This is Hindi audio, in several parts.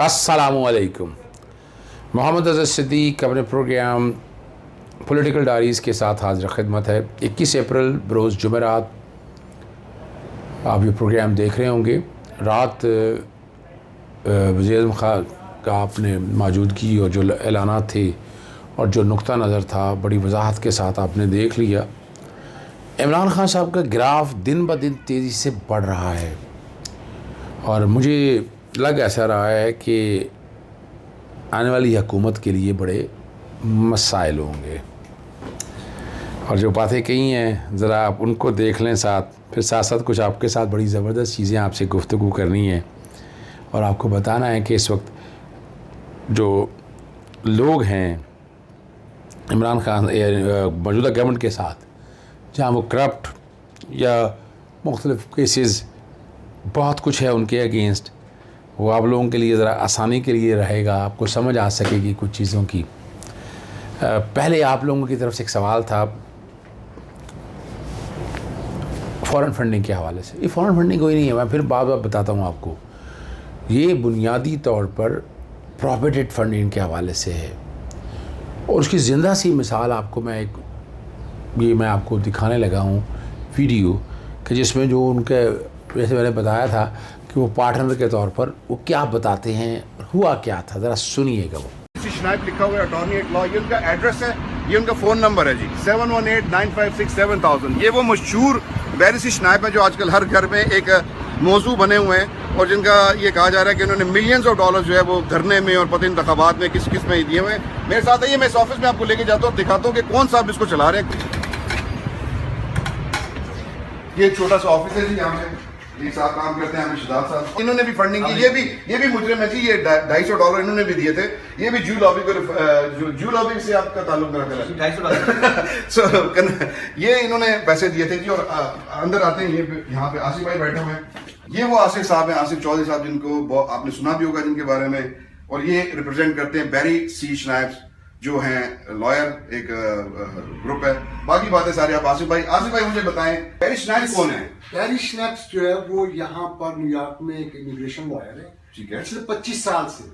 अस्सलामुअलैकुम। मोहम्मद अज़हर सिद्दीक़ अपने प्रोग्राम पॉलिटिकल डायरीज़ के साथ हाज़िर खिदमत है। 21 अप्रैल बरोज़ जुमेरात आप ये प्रोग्राम देख रहे होंगे। रात वज़ीर-ए-आज़म खान का आपने मौजूदगी और जो ऐलानात थे और जो नुक्ता नज़र था बड़ी वजाहत के साथ आपने देख लिया। इमरान खान साहब का ग्राफ दिन ब दिन तेज़ी से बढ़ रहा है और मुझे लग ऐसा रहा है कि आने वाली हुकूमत के लिए बड़े मसाइल होंगे। और जो बातें कही हैं ज़रा आप उनको देख लें साथ, फिर साथ साथ कुछ आपके साथ बड़ी ज़बरदस्त चीज़ें आपसे गुफ्तगू करनी है और आपको बताना है कि इस वक्त जो लोग हैं इमरान खान मौजूदा गवर्नमेंट के साथ, जहाँ वो करप्ट या मुख्तलिफ़ केसेस बहुत कुछ है उनके अगेंस्ट, वो आप लोगों के लिए ज़रा आसानी के लिए रहेगा, आपको समझ आ सकेगी कुछ चीज़ों की। पहले आप लोगों की तरफ से एक सवाल था फ़ॉरेन फंडिंग के हवाले से। ये फ़ॉरेन फंडिंग कोई नहीं है, मैं फिर बार बार बताता हूँ आपको। ये बुनियादी तौर पर प्रोविडेंट फंडिंग के हवाले से है और उसकी ज़िंदा सी मिसाल आपको मैं आपको दिखाने लगा हूँ वीडियो कि जिसमें जो उनके, जैसे मैंने बताया था कि वो पार्टनर के तौर पर वो क्या बताते हैं, हुआ क्या था, ज़रा सुनिएगा। वो शनाइब लिखा हुआ है, अटॉर्नी एट लॉ, ये उनका एड्रेस है, ये उनका फ़ोन नंबर है जी 7189567000। ये वो मशहूर बैरिसी शनाइब है जो आजकल हर घर में एक मौजू बने हुए हैं और जिनका ये कहा जा रहा है कि उन्होंने मिलियंस ऑफ डॉलर जो है वो धरने में और पता इंतखाबात में किस किस में दिए हुए हैं। मेरे साथ आइए, मैं इस ऑफिस में आपको लेके जाता हूँ, दिखाता हूँ कि कौन साहब इसको चला रहे हैं। ये एक छोटा सा ऑफिस है जी, यहाँ पे ये साहब काम करते हैं, हमें शदाब साहब, इन्होंने भी फंडिंग की। ये भी मुजरिम है जी, ये $250 इन्होंने भी दिए थे। ये भी जू लॉबिंग से आपका ताल्लुक मेरा ख्याल है। सो ये इन्होंने पैसे दिए थे जी। और अंदर आते हैं, ये यहाँ पे आसिफ भाई बैठे हुए हैं। ये वो आसिफ साहब हैं, आसिफ चौधरी साहब, जिनको आपने सुना भी होगा जिनके बारे में। और ये रिप्रेजेंट करते हैं बैरी सी शनाइब्स जो हैं लॉयर, एक ग्रुप है। बाकी बातें सारी आप आसिफ भाई मुझे बताएं, बैरी शनाइब्स कौन है? बैरी शनाइब्स जो है वो यहाँ पर न्यूयॉर्क में एक इमिग्रेशन लॉयर है, ठीक है, पिछले 25 साल से,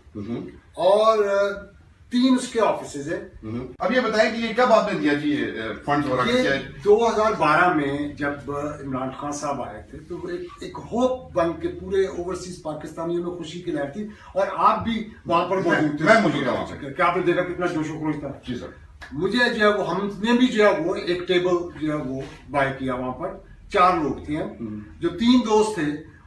और 3 उसके ऑफिसेज है। अब ये बताएं कि ये कब आपने दिया जी फंड्स वगैरह? ये 2012 में जब इमरान खान साहब आए थे तो एक होप बन के पूरे ओवरसीज पाकिस्तानियों में खुशी की लहर थी और आप भी वहां पर मौजूद थे। मैं मौजूद था, क्या आपने देखा कितना जोशो खरोश था? जी सर। मुझे जो है वो, हमने भी जो है वो एक टेबल जो है वो बाय किया। वहां पर 4 लोग थे, जो 3 दोस्त थे।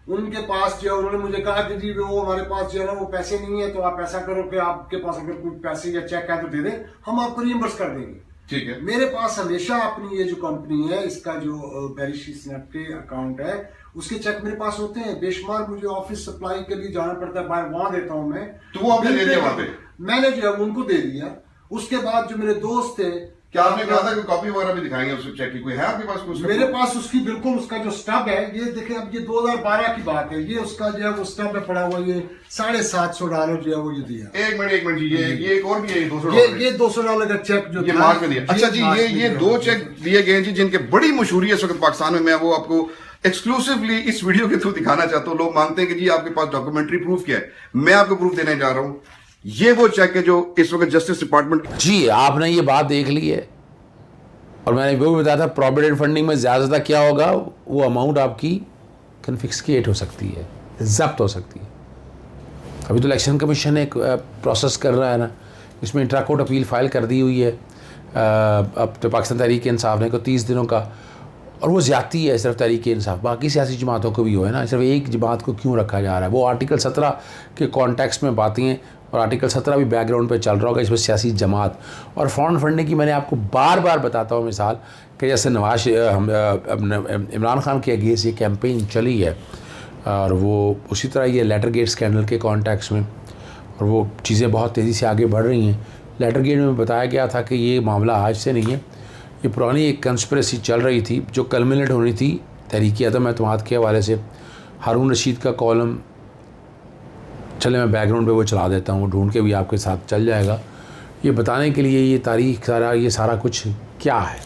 उनके पास जो है उन्होंने मुझे कहा कि जी वो हमारे पास जो है ना वो पैसे नहीं है, तो आप ऐसा करो कि आपके पास अगर कोई पैसे या चेक है तो दे दें, हम आपको रिइंबर्स कर देंगे। ठीक है। मेरे मेरे पास हमेशा अपनी ये जो कंपनी है, इसका जो बैरिशी स्नैप के अकाउंट है, उसके चेक मेरे पास होते हैं बेशुमार। मुझे ऑफिस सप्लाई के लिए जाना पड़ता है, बाहर वहां देता हूं मैं, तो वो आपने दे दिया वहां पे? मैंने जो है उनको दे दिया। उसके बाद जो मेरे दोस्त थे, क्या आपने कहा था कि कॉपी वगैरह भी दिखाएंगे उसके चेक की? कोई है आपके पास कुछ? मेरे पास उसकी बिल्कुल उसका जो स्टब है, ये देखें, अब ये 2012 की बात है, ये उसका जो है वो स्टब है पड़ा हुआ, ये $750 जो है वो ये दिया। एक मिनट जी, ये एक और भी है, $200। ये $200 का चेक जो ये मार्च में दिया। अच्छा जी, ये 2 चेक दिए गए जी जिनके बड़ी मशहूरी है इस वक्त पाकिस्तान में। मैं वो आपको एक्सक्लूसिवली इस वीडियो के थ्रू दिखाना चाहता हूँ। लोग मांगते हैं कि जी आपके पास डॉक्यूमेंट्री प्रूफ क्या है, मैं आपको प्रूफ देने जा रहा हूँ। ये वो चेक है जो इस वक्त जस्टिस डिपार्टमेंट। जी, आपने ये बात देख ली है और मैंने वो भी बताया था प्रोविडेंट फंडिंग में ज़्यादा क्या होगा, वो अमाउंट आपकी कन्फिस्केट हो सकती है, जब्त हो सकती है। अभी तो इलेक्शन कमीशन एक प्रोसेस कर रहा है ना, इसमें इंट्रा कोर्ट अपील फाइल कर दी हुई है अब तो पाकिस्तान तहरीक इंसाफ ने को 30 दिनों का, और वो ज़्यादती है सिर्फ तहरीक इंसाफ, बाकी सियासी जमातों को भी हो है ना, सिर्फ एक जमात को क्यों रखा जा रहा है? वो आर्टिकल 17 के कॉन्टेक्स्ट में बातें हैं और आर्टिकल 17 भी बैकग्राउंड पे चल रहा होगा, इसमें सियासी जमात और फॉरेन फंडिंग की मैंने आपको बार बार बताता हूँ मिसाल कि जैसे इमरान खान के अगेंस्ट ये कैंपेन चली है और वो उसी तरह ये लेटर गेट स्कैंडल के कॉन्टेक्स्ट में, और वो चीज़ें बहुत तेज़ी से आगे बढ़ रही हैं। लेटर गेट में बताया गया था कि ये मामला आज से नहीं है, ये पुरानी एक कंस्पिरेसी चल रही थी जो कल्मिनेट होनी थी तहरीक अदम एतमाद के हवाले से। हारून रशीद का कॉलम, चले मैं बैकग्राउंड पे वो चला देता हूँ, ढूंढ के भी आपके साथ चल जाएगा, ये बताने के लिए ये तारीख ये सारा कुछ क्या है।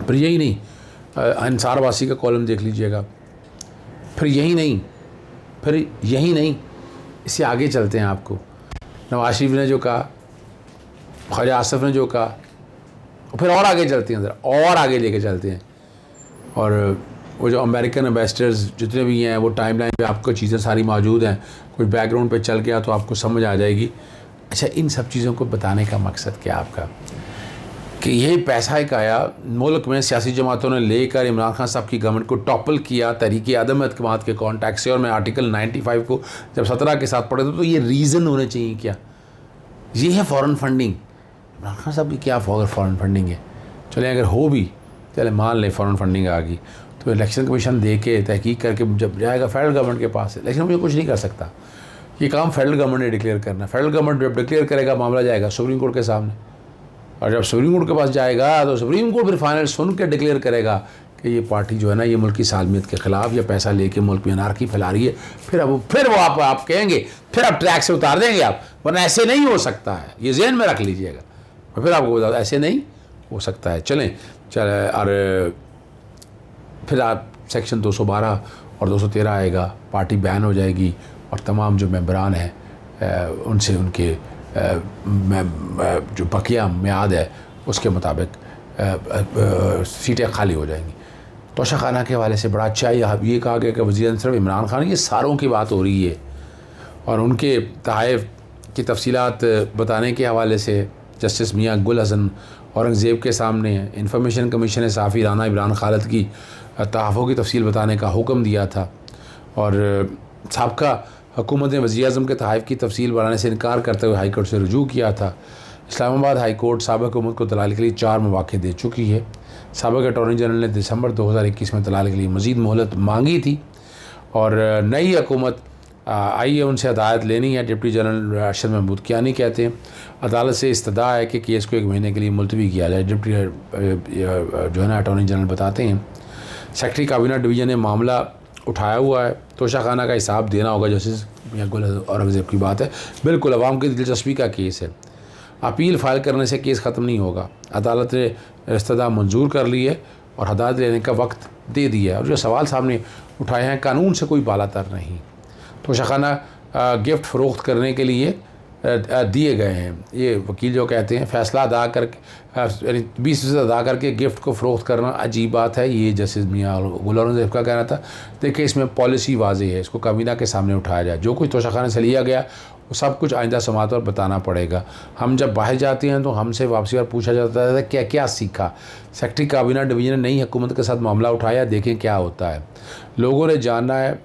फिर यही नहीं, अंसार वासी का कॉलम देख लीजिएगा। फिर यही नहीं, इससे आगे चलते हैं। आपको नवाज शरीफ ने जो कहा, ख्वाजा आसिफ ने जो कहा, फिर और आगे चलते हैं, ज़रा और आगे लेके चलते हैं। और वो जो अमेरिकन एम्बेसडर्स जितने भी हैं वो टाइमलाइन पे आपको चीज़ें सारी मौजूद हैं। कोई बैकग्राउंड पे चल गया तो आपको समझ आ जाएगी। अच्छा, इन सब चीज़ों को बताने का मकसद क्या आपका, कि यही पैसा एक आया मुल्क में सियासी जमातों ने लेकर इमरान खान साहब की गवर्नमेंट को टॉपल किया तहरीक आदम एतमाद के कॉन्टैक्ट से। और मैं आर्टिकल 95 को जब 17 के साथ पढ़े तो ये रीज़न होने चाहिए क्या, ये है फ़ॉरेन फंडिंग। इमरान खान साहब की क्या फ़ॉरेन फंडिंग है, चले अगर हो भी, चले मान लें फ़ॉरेन फंडिंग आ गई, तो इलेक्शन कमीशन दे के तहकीक करके जब जाएगा फेडरल गवर्नमेंट के पास, इलेक्शन कमीशन कुछ नहीं कर सकता। ये काम फेडरल गवर्नमेंट ने डिक्लेयर करना है। फेडरल गवर्नमेंट जब डिक्लेयर करेगा मामला जाएगा सुप्रीम कोर्ट के सामने, और जब सुप्रीम कोर्ट के पास जाएगा तो सुप्रीम कोर्ट फिर फाइनल सुन के डिक्लेयर करेगा कि ये पार्टी जो है ना ये मुल्क की सालमियत के ख़िलाफ़ या पैसा लेके मुल्क में अनारकी फैला रही है। फिर वो आप कहेंगे, फिर आप ट्रैक से उतार देंगे आप, वरना ऐसे नहीं हो सकता है, ये ज़हन में रख लीजिएगा। और फिर आपको बता ऐसे नहीं हो सकता है, चलें और फिर आप सेक्शन 212 और 213 आएगा, पार्टी बैन हो जाएगी और तमाम जो मेंबरान हैं उनसे उनके जो बकिया म्याद है उसके मुताबिक सीटें खाली हो जाएंगी। तोशाखाना के हवाले से बड़ा अच्छा ये कहा गया कि वज़ीर सिर्फ इमरान खान, ये सारों की बात हो रही है। और उनके तहफ़ की तफसीलात बताने के हवाले से जस्टिस मियाँ गुल हसन औरंगज़ेब के सामने इंफॉर्मेशन कमीशन साफ़ी राना इमरान खालिद की तहफ़ों की तफसील बताने का हुक्म दिया था। और साबका हुकूमत ने वज़ीर आज़म के तहफ़ की तफसील बनाने से इनकार करते हुए हाई कोर्ट से रुजू किया था। इस्लामाबाद हाई कोर्ट साबिक़ हुकूमत को दलाल के लिए 4 मौक़े दे चुकी है। साबिक़ अटॉर्नी जनरल ने दिसंबर 2021 में दलाल के लिए मज़ीद मोहलत मांगी थी और नई हुकूमत आई है, उनसे हदायत लेनी है। डिप्टी जनरल अरशद महमूद कियानी कहते हैं अदालत से इस्तदा है कि केस को 1 महीने के लिए मुलतवी किया जाए। डिप्टी जो है ना अटॉर्नी जनरल बताते हैं सेक्रेटरी काबीना डिवीज़न ने मामला उठाया हुआ है, तोशाखाना का हिसाब देना होगा। जस्टिस मियाँ गुल औरंगज़ेब की बात है, बिल्कुल अवाम की दिलचस्पी का केस है, अपील फ़ाइल करने से केस ख़त्म नहीं होगा। अदालत ने इस्तदा मंजूर कर ली है और हदायत लेने का वक्त दे दिया है। और जो सवाल सामने उठाए हैं कानून से कोई बालातर नहीं। तोशाखाना गिफ्ट फ़रोख्त करने के लिए दिए गए हैं। ये वकील जो कहते हैं फ़ैसला अदा करके यानी 20% अदा करके गिफ्ट को फ़रोख्त करना अजीब बात है। ये जस्टिस मियाँ गुल औरंगज़ेब का कहना था। देखिए इसमें पॉलिसी वाज़ेह है, इसको काबीना के सामने उठाया जाए। जो कुछ तोशाखाने से लिया गया वो सब कुछ आइंदा समात पर बताना पड़ेगा। हम जब बाहर जाते हैं तो हमसे वापसी पर पूछा जाता है क्या क्या सीखा। सेक्रेटरी काबीना डिवीज़न ने नई हुकूमत के साथ मामला उठाया, देखें क्या होता है। लोगों ने जानना है,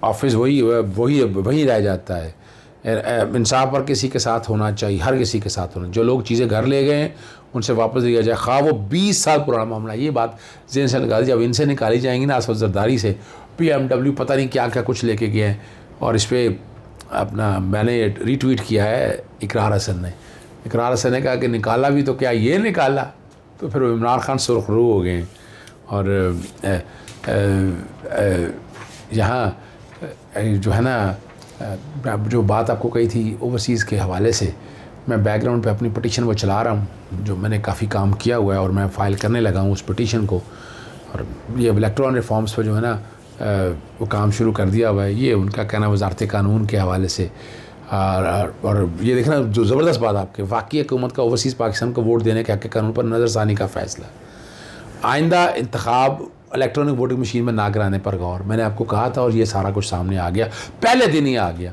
ऑफिस वही रह जाता है। इंसाफ पर किसी के साथ होना चाहिए, हर किसी के साथ होना। जो लोग चीज़ें घर ले गए हैं उनसे वापस दिया जाए, खा वो 20 साल पुराना मामला। ये बात जेन से निकाली, जब इनसे निकाली जाएंगी ना असद जरदारी से, BMW पता नहीं क्या क्या कुछ लेके गए हैं। और इस पर अपना मैंने रीट्वीट किया है इकरार हसन ने। इकरार हसन ने कहा कि निकाला भी तो क्या ये निकाला, तो फिर इमरान खान सुरखरू हो गए। और यहाँ जो है ना जो बात आपको कही थी ओवरसीज़ के हवाले से, मैं बैकग्राउंड पे अपनी पटिशन वो चला रहा हूँ, जो मैंने काफ़ी काम किया हुआ है और मैं फ़ाइल करने लगा हूँ उस पटिशन को। और ये इलेक्ट्रॉन रिफॉर्म्स पर जो है ना वो काम शुरू कर दिया हुआ है। ये उनका कहना वज़ारत कानून के हवाले से। और ये देखना जो ज़बरदस्त बात आपके वाकई हुकूमत का ओवरसीज़ पाकिस्तान को वोट देने के हक़ कानून पर नज़रसानी का फ़ैसला। आइंदा इंतखाब इलेक्ट्रॉनिक वोटिंग मशीन में ना कराने पर गौर, मैंने आपको कहा था और ये सारा कुछ सामने आ गया, पहले दिन ही आ गया।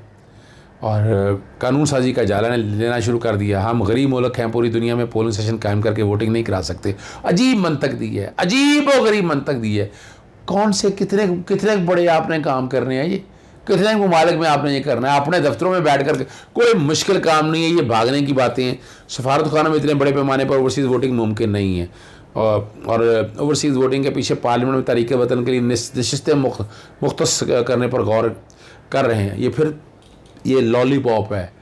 और कानून साजी का जाला ने लेना शुरू कर दिया। हम गरीब मुल्क हैं, पूरी दुनिया में पोलिंग स्टेशन कायम करके वोटिंग नहीं करा सकते। अजीब मंतक दी है, अजीब और गरीब मंतक दी है। कौन से कितने बड़े आपने काम करने हैं, ये कितने ममालिक में आपने ये करना है। अपने दफ्तरों में बैठ कर कोई मुश्किल काम नहीं है, ये भागने की बातें हैं। सफारत खाना में इतने बड़े पैमाने पर ओवरसीज़ वोटिंग मुमकिन नहीं है। और ओवरसीज़ वोटिंग के पीछे पार्लियामेंट में तहरीक वतन के लिए नशिस्तें मुख्तस करने पर गौर कर रहे हैं। ये फिर ये लॉलीपॉप है।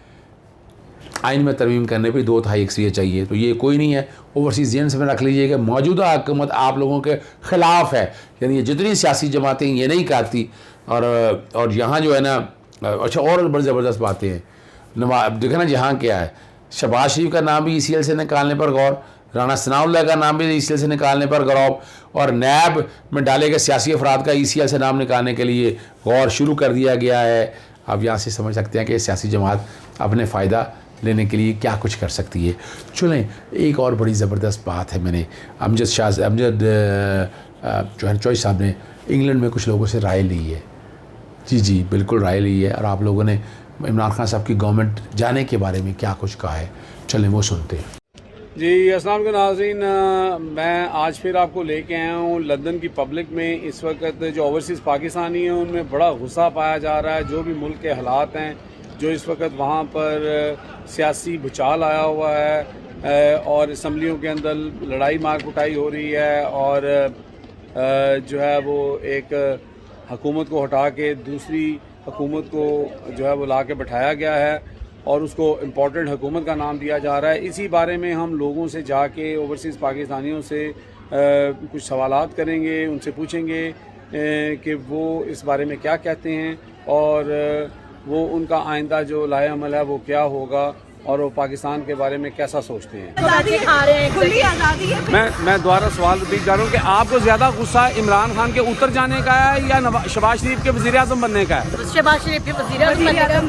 आइन में तरमीम करने पे 2/3 अक्सरियत चाहिए, तो ये कोई नहीं है। ओवरसीज़ जेन्स में रख लीजिएगा, मौजूदा हुकूमत आप लोगों के ख़िलाफ़ है, यानी ये जितनी सियासी जमातें ये नहीं कहती। और यहाँ जो है ना अच्छा और बड़ी ज़बरदस्त बातें हैं। देखना जहाँ क्या है, शहबाज शरीफ का नाम भी ECL से निकालने पर गौर, राना सनाउल्लाह का नाम भी ECL से निकालने पर गौर, और नैब में डाले गए सियासी अफराद का ECL से नाम निकालने के लिए गौर शुरू कर दिया गया है। आप यहाँ से समझ सकते हैं कि सियासी जमात अपने फ़ायदा लेने के लिए क्या कुछ कर सकती है। चलें, एक और बड़ी ज़बरदस्त बात है, मैंने अमजद जो है चॉइस साहब ने इंग्लैंड में कुछ लोगों से राय ली है। जी बिल्कुल राय ली है, और आप लोगों ने इमरान खान साहब की गवर्नमेंट जाने के बारे में क्या कुछ कहा है, चलें वो सुनते हैं। जी अस्सलाम वालेकुम नाज़रीन, मैं आज फिर आपको लेके आया हूँ लंदन की पब्लिक में। इस वक्त जो ओवरसीज़ पाकिस्तानी हैं उनमें बड़ा गुस्सा पाया जा रहा है। जो भी मुल्क के हालात हैं, जो इस वक्त वहाँ पर सियासी भूचाल आया हुआ है और असम्बलियों के अंदर लड़ाई मार कुटाई हो रही है, और जो है वो एक हुकूमत को हटा के दूसरी हुकूमत को जो है वो ला के बैठाया गया है और उसको इम्पोर्टेंट हुकूमत का नाम दिया जा रहा है। इसी बारे में हम लोगों से जाके ओवरसीज़ पाकिस्तानियों से कुछ सवालात करेंगे, उनसे पूछेंगे कि वो इस बारे में क्या कहते हैं और वो उनका आइंदा जो लाए अमल है वो क्या होगा और वो पाकिस्तान के बारे में कैसा सोचते हैं। खुली आज़ादी है। मैं दोबारा सवाल रिपीट कर रहा हूँ कि आपको ज़्यादा गुस्सा इमरान खान के उतर जाने का है या शहबाज शरीफ के वज़ीर आज़म बनने का है? शहबाज शरीफ के वज़ीर आज़म।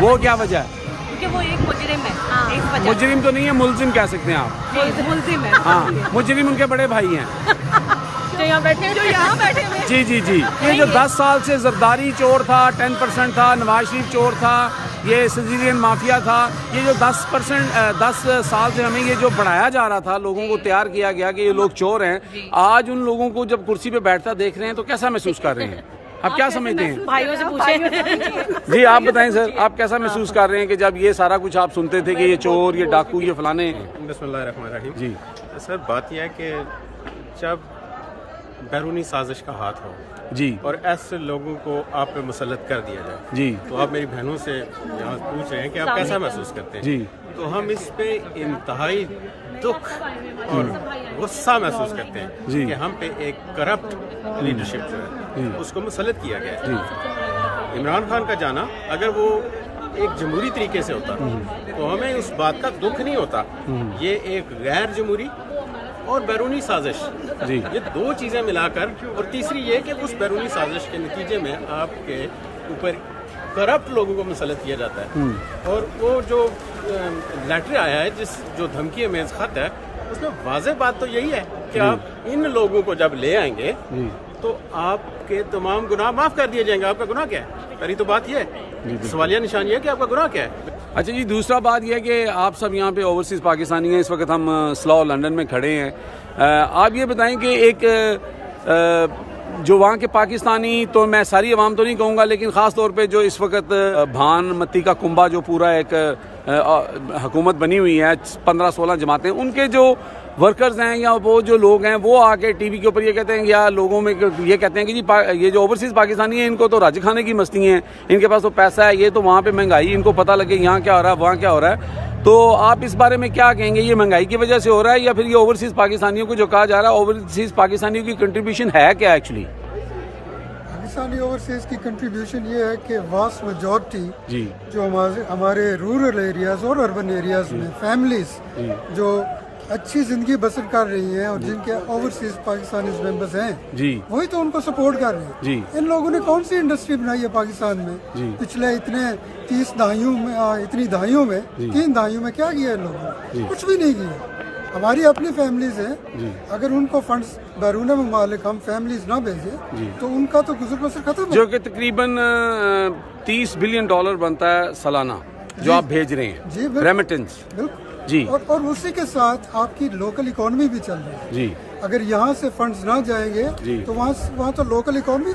वो क्या वजह है? क्योंकि वो एक मुजरिम है। मुजरिम तो नहीं है, मुलजिम कह सकते हैं आप। मुलजिम है। हाँ, मुजरिम उनके बड़े भाई हैं जो यहाँ बैठे हैं। जी। ये जो 10 साल से जरदारी चोर था, 10% था, नवाज शरीफ चोर था, ये सिजिलियन माफिया था, ये जो 10 साल से हमें ये जो बढ़ाया जा रहा था, लोगों को तैयार किया गया कि ये लोग चोर हैं, आज उन लोगों को जब कुर्सी पे बैठता देख रहे हैं तो कैसा महसूस कर रहे हैं? आप क्या समझते हैं? भाइयों से पूछें। जी आप बताएं सर, आप कैसा महसूस कर रहे हैं कि जब ये सारा कुछ आप सुनते थे कि ये चोर, ये डाकू, ये फलाने? बिस्मिल्लाहिर्रहमानिर्रहीम। जी सर, बात यह है कि जब बैरूनी साजिश का हाथ हो जी और ऐसे लोगों को आप पे मुसल्लत कर दिया जाए जी, तो आप मेरी बहनों से यहाँ पूछ रहे हैं कि आप कैसा महसूस करते हैं? जी तो हम इस पे इंतहाई दुख और गुस्सा महसूस करते हैं जी। कि हम पे एक करप्ट लीडरशिप जो है उसको मुसल्लत किया गया है। इमरान खान का जाना अगर वो एक जमहूरी तरीके से होता तो हमें उस बात का दुख नहीं होता। ये एक गैर जमहूरी और बैरूनी साजिश, जी, ये दो चीज़ें मिलाकर, और तीसरी ये कि उस बैरूनी साजिश के नतीजे में आपके ऊपर करप्ट लोगों को मुसल्लत किया जाता है। और वो जो लेटर आया है, जो धमकी में खत है, उसमें वाज़ेह बात तो यही है कि आप इन लोगों को जब ले आएंगे तो आपके तमाम गुनाह माफ़ कर दिए जाएंगे। आपका गुनाह क्या है? पहली तो बात यह है, सवालिया निशान ये है कि आपका गुनाह क्या है। अच्छा जी, दूसरा बात यह है कि आप सब यहाँ पे ओवरसीज़ पाकिस्तानी हैं। इस वक्त हम स्लॉ लंदन में खड़े हैं। आप ये बताएं कि एक जो वहाँ के पाकिस्तानी, तो मैं सारी आवाम तो नहीं कहूँगा, लेकिन ख़ास तौर पे जो इस वक्त भानमती का कुंभा जो पूरा एक हुकूमत बनी हुई है, 15-16 जमातें, उनके जो वर्कर्स हैं या वो जो लोग हैं वो आके टीवी के ऊपर ये कहते हैं, या लोगों में ये कहते हैं कि जी ये जो ओवरसीज़ पाकिस्तानी हैं इनको तो राज खाने की मस्ती हैं, इनके पास तो पैसा है, ये तो वहाँ पे महंगाई, इनको पता लगे यहाँ क्या हो रहा है वहाँ क्या हो रहा है। तो आप इस बारे में क्या कहेंगे? ये महंगाई की वजह से हो रहा है या फिर ये ओवरसीज़ पाकिस्तानियों को जो कहा जा रहा है, ओवरसीज़ पाकिस्तानियों की कंट्रीब्यूशन है क्या एक्चुअली? पाकिस्तानी ओवरसीज़ की कंट्रीब्यूशन ये है कि वास्ट मेजॉरिटी जी जो हमारे रूरल एरियाज़ और अर्बन एरियाज़ में फैमिलीज जो अच्छी ज़िंदगी बसर कर रही हैं और जिनके ओवरसीज़ पाकिस्तानी मेंबर्स हैं जी, वही तो उनको सपोर्ट कर रहे हैं। जी। इन लोगों ने कौन सी इंडस्ट्री बनाई है पाकिस्तान में? जी। पिछले इतने 30 दहाइयों में, इतनी दहाइयों में, 3 दहाइयों में क्या किया इन लोगों ने? कुछ भी नहीं किया। हमारी अपनी फैमिलीज हैं, अगर उनको फंड्स बैरून ममालिक हम फैमिलीज ना भेजें तो उनका तो गुजर बसर खत्म है। जो कि तकरीबन $30 बिलियन बनता है सालाना जो आप भेज रहे हैं, जी, रेमिटेंस। बिल्कुल जी। और उसी के साथ आपकी लोकल इकोनॉमी भी चल रही है। जी, अगर यहाँ से फंड्स ना जाएंगे तो वहाँ तो लोकल इकोनॉमी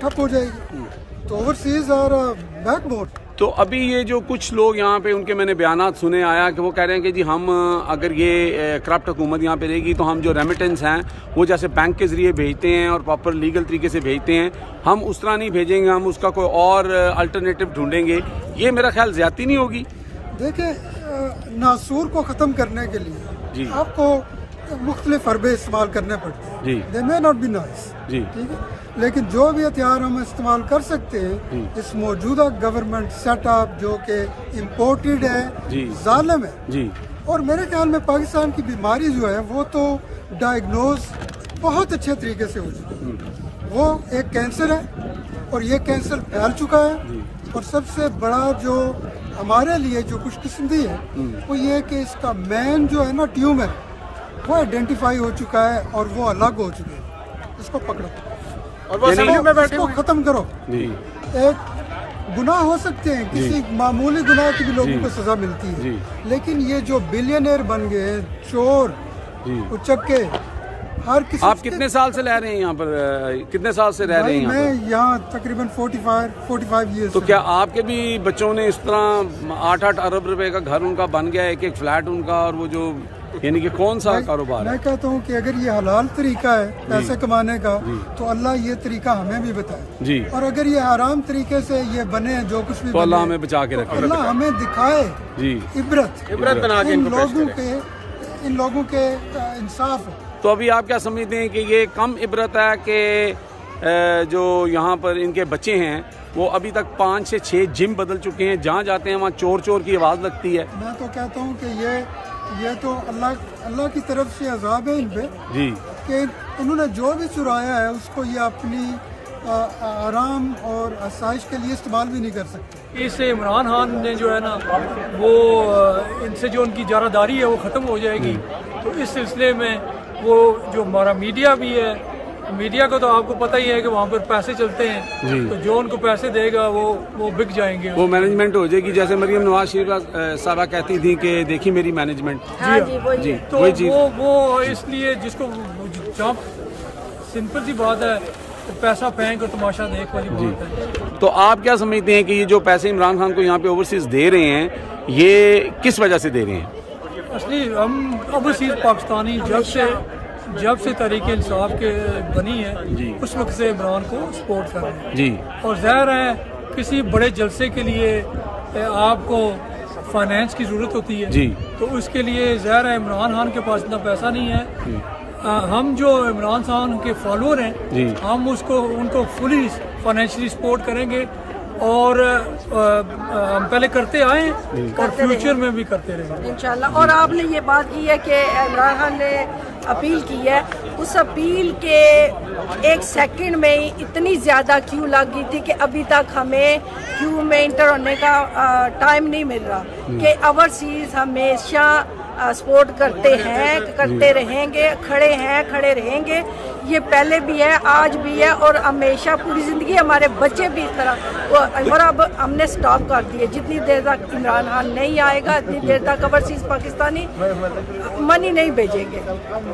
ठप हो जाएगी। तो ओवरसीज आर बैकबोन। तो अभी ये जो कुछ लोग यहाँ पे, उनके मैंने बयानात सुने आया कि वो कह रहे हैं कि जी हम अगर ये करप्ट हुकूमत यहाँ पे रहेगी तो हम जो रेमिटेंस हैं वो जैसे बैंक के ज़रिए भेजते हैं और प्रॉपर लीगल तरीके से भेजते हैं, हम उस तरह नहीं भेजेंगे, हम उसका कोई और अल्टरनेटिव ढूंढेंगे। ये मेरा ख्याल ज़्यादती नहीं होगी? देखें, नासूर को ख़त्म करने के लिए आपको मुख्तलिफ हरबे इस्तेमाल करने पड़ते हैं। दे मे नॉट बी नाइस, ठीक है, लेकिन जो भी हथियार हम इस्तेमाल कर सकते हैं इस मौजूदा गवर्नमेंट सेटअप जो कि इम्पोर्टेड है, जालिम है, और मेरे ख्याल में पाकिस्तान की बीमारी जो है वो तो डायग्नोज बहुत अच्छे तरीके से हो चुकी है। वो एक कैंसर है और ये कैंसर फैल चुका है। और सबसे बड़ा जो हमारे लिए जो खुशकिस्मती है वो ये है कि इसका मेन जो है ना ट्यूमर वो आइडेंटिफाई हो चुका है और वो अलग हो चुके हैं। इसको पकड़ो और वो असेंबली में बैठे इसको हुए खत्म करो। एक गुनाह हो सकते हैं, किसी मामूली गुनाह की भी लोगों को सजा मिलती है, लेकिन ये जो बिलियनर बन गए, चोर, उचक्के, हर किसी। आप कितने साल से रह रहे हैं यहाँ पर? कितने साल से रह रहे हैं यहाँ पर? मैं यहाँ तकरीबन 45 ईयर्स। तो क्या आपके भी बच्चों ने इस तरह 8-8 अरब रुपए का घर उनका बन गया, एक फ्लैट उनका, और वो जो यानी कि कौन सा कारोबार है? मैं कहता हूँ कि अगर ये हलाल तरीका है पैसे कमाने का तो अल्लाह ये तरीका हमें भी बताए जी, और अगर ये हराम तरीके से ये बने जो कुछ भी तो अल्लाह हमें बचा के रखे, अल्लाह हमें दिखाए जी, इबरत बना के इन लोगों के इंसाफ। तो अभी आप क्या समझते हैं कि ये कम इबरत है कि जो यहाँ पर इनके बच्चे हैं वो अभी तक 5 से 6 जिम बदल चुके हैं, जहाँ जाते हैं वहाँ चोर चोर की आवाज़ लगती है? मैं तो कहता हूँ कि ये तो अल्लाह की तरफ से अजाब है इन पे जी, कि इन्होंने जो भी चुराया है उसको ये अपनी आराम और आसाइश के लिए इस्तेमाल भी नहीं कर सकते। इससे इमरान खान ने जो है ना वो इनसे जो उनकी जारादारी है वो ख़त्म हो जाएगी। तो इस सिलसिले में वो जो हमारा मीडिया भी है, मीडिया को तो आपको पता ही है कि वहाँ पर पैसे चलते हैं, तो जो उनको पैसे देगा वो बिक जाएंगे, वो मैनेजमेंट हो जाएगी। जैसे मरियम नवाज शरीफ साहबा कहती थी कि देखी मेरी मैनेजमेंट। जी, तो वो इसलिए जिसको जहाँ सिंपल सी बात है, तो पैसा फेंक और तमाशा देख वाली बात है। तो आप क्या समझते हैं कि ये जो पैसे इमरान खान को यहाँ पे ओवरसीज दे रहे हैं ये किस वजह से दे रहे हैं? असली हम ओवरसीज पाकिस्तानी जब से तहरीक इंसाफ के बनी है उस वक्त से इमरान को सपोर्ट कर रहे हैं जी, और ज़ाहिर है किसी बड़े जलसे के लिए आपको फाइनेंस की ज़रूरत होती है जी, तो उसके लिए ज़ाहिर है इमरान खान के पास इतना पैसा नहीं है। हम जो इमरान खान के फॉलोअर हैं हम उनको फुली फाइनेंशियली सपोर्ट करेंगे और हम पहले करते आए और फ्यूचर में भी करते रहेंगे इंशाल्लाह। और आपने ये बात की है कि इमरान खान ने अपील की है, उस अपील के 1 सेकंड में ही इतनी ज़्यादा क्यू लग गई थी कि अभी तक हमें क्यू में इंटर होने का टाइम नहीं मिल रहा कि ओवरसीज हमेशा सपोर्ट करते हैं, करते रहेंगे, खड़े रहेंगे। ये पहले भी है, आज भी है और हमेशा पूरी ज़िंदगी हमारे बच्चे भी इस तरह। और अब हमने स्टॉप कर दिए, जितनी देर तक इमरान खान नहीं आएगा इतनी देर तक ओवरसीज पाकिस्तानी मनी नहीं भेजेंगे।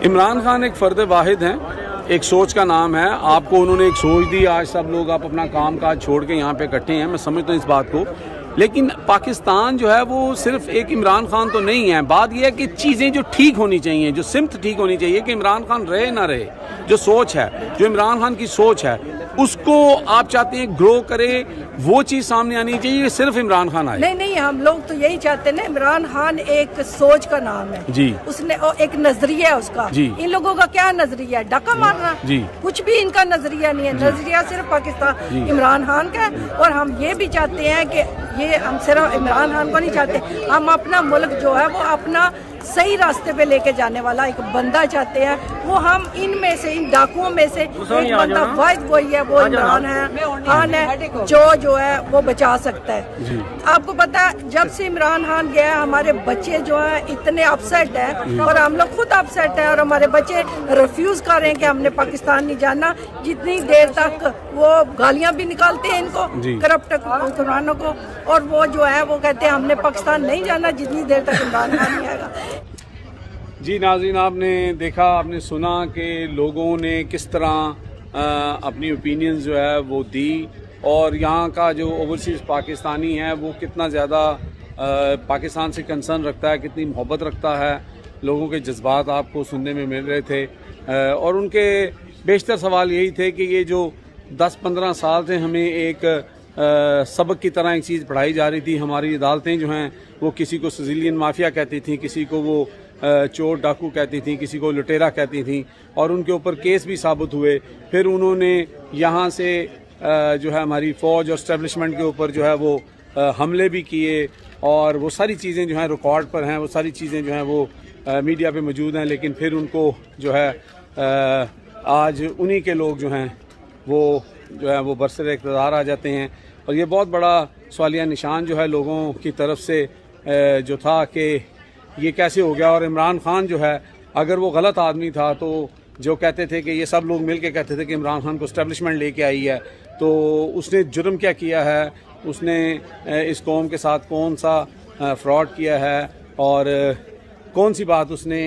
इमरान खान एक फ़र्द वाहिद हैं, एक सोच का नाम है। आपको उन्होंने एक सोच दी, आज सब लोग आप अपना काम काज छोड़ के यहाँ पे इकट्ठे हैं, मैं समझता हूँ इस बात को। लेकिन पाकिस्तान जो है वो सिर्फ एक इमरान खान तो नहीं है। बात यह है कि चीज़ें जो ठीक होनी चाहिए, जो सिमत ठीक होनी चाहिए कि इमरान खान रहे ना रहे, जो सोच है, जो इमरान खान की सोच है उसको आप चाहते हैं ग्रो करे, वो चीज़ सामने आनी चाहिए, सिर्फ इमरान खान आए। नहीं, हम लोग तो यही चाहते हैं ना। इमरान खान एक सोच का नाम है जी, उसने एक नजरिया है उसका जी। इन लोगों का क्या नजरिया है? डाका मारना जी, कुछ भी इनका नजरिया नहीं है। नजरिया सिर्फ पाकिस्तान इमरान खान का है। और हम ये भी चाहते हैं कि ये हम सिर्फ इमरान खान को नहीं चाहते, हम अपना मुल्क जो है वो अपना सही रास्ते पे लेके जाने वाला एक बंदा चाहते हैं। वो हम इनमें से, इन डाकुओं में से एक बंदा वाहिद वही है, वो इमरान खान है जो है वो बचा सकता है। आपको पता है जब से इमरान खान गया हमारे बच्चे जो है इतने अपसेट हैं और हम लोग खुद अपसेट हैं और हमारे बच्चे रिफ्यूज कर रहे हैं कि हमने पाकिस्तान नहीं जाना। जितनी देर तक वो गालियां भी निकालते हैं इनको, करप्ट हुक्मरानों को, और वो जो है वो कहते हैं हमने पाकिस्तान नहीं जाना जितनी देर तक इमरान खान नहीं आएगा। जी नाज़रीन, आपने देखा, आपने सुना कि लोगों ने किस तरह अपनी ओपिनियंस जो है वो दी, और यहाँ का जो ओवरसीज़ पाकिस्तानी है वो कितना ज़्यादा पाकिस्तान से कंसर्न रखता है, कितनी मोहब्बत रखता है। लोगों के जज्बात आपको सुनने में मिल रहे थे और उनके बेशतर सवाल यही थे कि ये जो 10-15 साल से हमें एक सबक की तरह एक चीज़ पढ़ाई जा रही थी, हमारी अदालतें जो हैं वो किसी को सिजिलियन माफिया कहती थी, किसी को वो चोर डाकू कहती थी, किसी को लुटेरा कहती थी, और उनके ऊपर केस भी साबित हुए। फिर उन्होंने यहाँ से जो है हमारी फ़ौज और इस्टेब्लिशमेंट के ऊपर जो है वो हमले भी किए, और वो सारी चीज़ें जो हैं रिकॉर्ड पर हैं, वो सारी चीज़ें जो हैं वो मीडिया पे मौजूद हैं। लेकिन फिर उनको जो है आज उन्हीं के लोग जो हैं वो बरसर इक़्तिदार आ जाते हैं, और ये बहुत बड़ा सवालिया निशान जो है लोगों की तरफ से जो था कि ये कैसे हो गया। और इमरान खान जो है अगर वो गलत आदमी था तो जो कहते थे कि ये सब लोग मिल के कहते थे कि इमरान खान को इस्टेब्लिशमेंट लेके आई है, तो उसने जुर्म क्या किया है, उसने इस कौम के साथ कौन सा फ्रॉड किया है और कौन सी बात उसने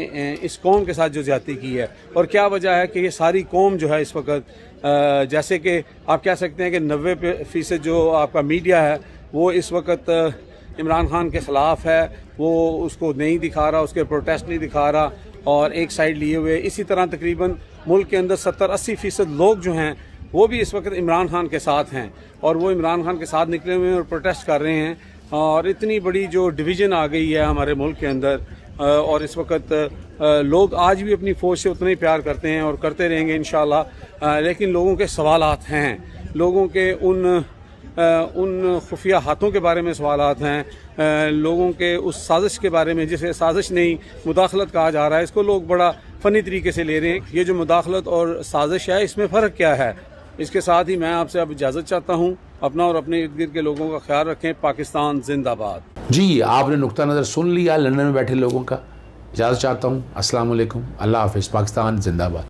इस कौम के साथ जो ज्यादती की है, और क्या वजह है कि ये सारी कौम जो है इस वक्त जैसे कि आप कह सकते हैं कि 90% जो आपका मीडिया है वो इस वक्त इमरान खान के ख़िलाफ़ है, वो उसको नहीं दिखा रहा, उसके प्रोटेस्ट नहीं दिखा रहा और एक साइड लिए हुए। इसी तरह तकरीबन मुल्क के अंदर 70-80% लोग जो हैं वो भी इस वक्त इमरान खान के साथ हैं और वो इमरान खान के साथ निकले हुए हैं और प्रोटेस्ट कर रहे हैं। और इतनी बड़ी जो डिवीज़न आ गई है हमारे मुल्क के अंदर, और इस वक्त लोग आज भी अपनी फ़ौज से उतना ही प्यार करते हैं और करते रहेंगे इंशाल्लाह। लेकिन लोगों के सवालात हैं, लोगों के उन खुफिया हाथों के बारे में सवालात हैं, लोगों के उस साजिश के बारे में जिसे साजिश नहीं मुदाखलत कहा जा रहा है, इसको लोग बड़ा फ़नी तरीके से ले रहे हैं। ये जो मुदाखलत और साजिश है इसमें फ़र्क क्या है। इसके साथ ही मैं आपसे अब इजाज़त चाहता हूँ। अपना और अपने इर्द गिर्द के लोगों का ख्याल रखें। पाकिस्तान जिंदाबाद। जी, आपने नुक्ता नज़र सुन लिया लंदन में बैठे लोगों का। इजाज़त चाहता हूँ। अस्सलाम वालेकुम, अल्लाह हाफ़िज़। पाकिस्तान जिंदाबाद।